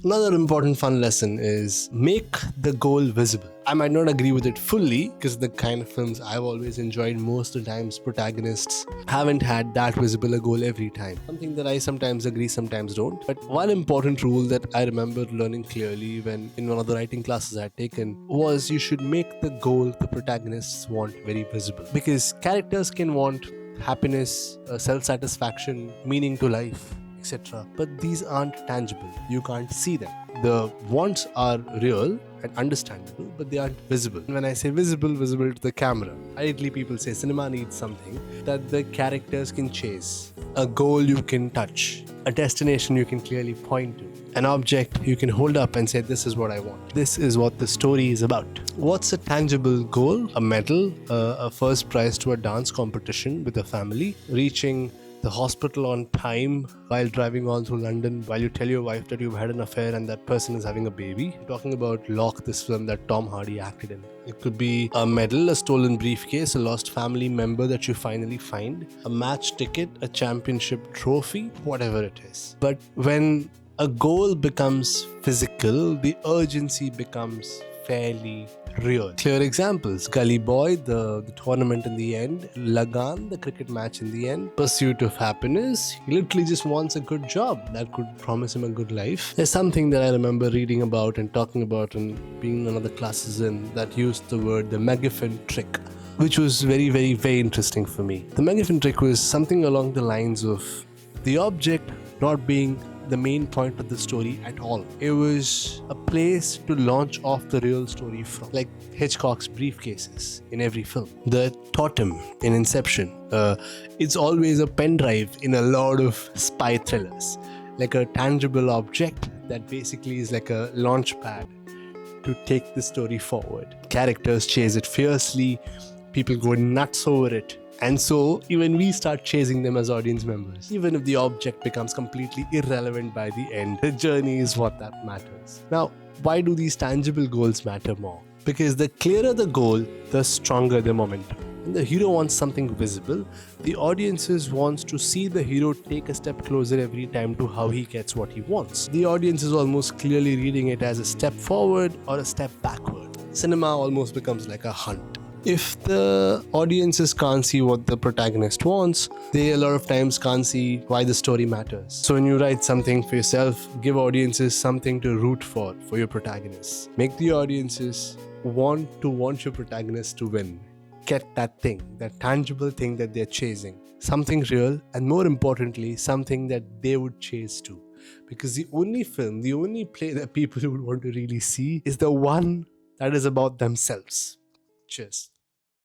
Another important fun lesson is make the goal visible. I might not agree with it fully because the kind of films I've always enjoyed, most of the times protagonists haven't had that visible a goal every time. Something that I sometimes agree, sometimes don't. But one important rule that I remember learning clearly when in one of the writing classes I had taken was you should make the goal the protagonists want very visible. Because characters can want happiness, self-satisfaction, meaning to life, etc. But these aren't tangible. You can't see them. The wants are real and understandable, but they aren't visible. When I say visible to the camera, ideally people say cinema needs something that the characters can chase, a goal you can touch, a destination you can clearly point to, an object you can hold up and say, this is what I want. This is what the story is about. What's a tangible goal? A medal, a first prize to a dance competition with a family, reaching the hospital on time while driving all through London while you tell your wife that you've had an affair and that person is having a baby. I'm talking about Locke, this film that Tom Hardy acted in. It could be a medal, a stolen briefcase, a lost family member that you finally find, a match ticket, a championship trophy, whatever it is. But when a goal becomes physical, the urgency becomes fairly real. Clear examples: Gully Boy, the tournament in the end; Lagaan, the cricket match in the end; Pursuit of Happiness, he literally just wants a good job that could promise him a good life. There's something that I remember reading about and talking about and being in another classes in that used the word the McGuffin trick, which was very, very, very interesting for me. The McGuffin trick was something along the lines of the object not being the main point of the story at all. It was a place to launch off the real story from, like Hitchcock's briefcases in every film, the totem in Inception. It's always a pen drive in a lot of spy thrillers, like a tangible object that basically is like a launch pad to take the story forward. Characters chase it fiercely, people go nuts over it. And so, even we start chasing them as audience members. Even if the object becomes completely irrelevant by the end, the journey is what that matters. Now, why do these tangible goals matter more? Because the clearer the goal, the stronger the momentum. When the hero wants something visible, the audiences wants to see the hero take a step closer every time to how he gets what he wants. The audience is almost clearly reading it as a step forward or a step backward. Cinema almost becomes like a hunt. If the audiences can't see what the protagonist wants, they a lot of times can't see why the story matters. So when you write something for yourself, give audiences something to root for your protagonists. Make the audiences want your protagonist to win. Get that thing, that tangible thing that they're chasing. Something real, and more importantly, something that they would chase too. Because the only film, the only play that people would want to really see is the one that is about themselves. Cheers.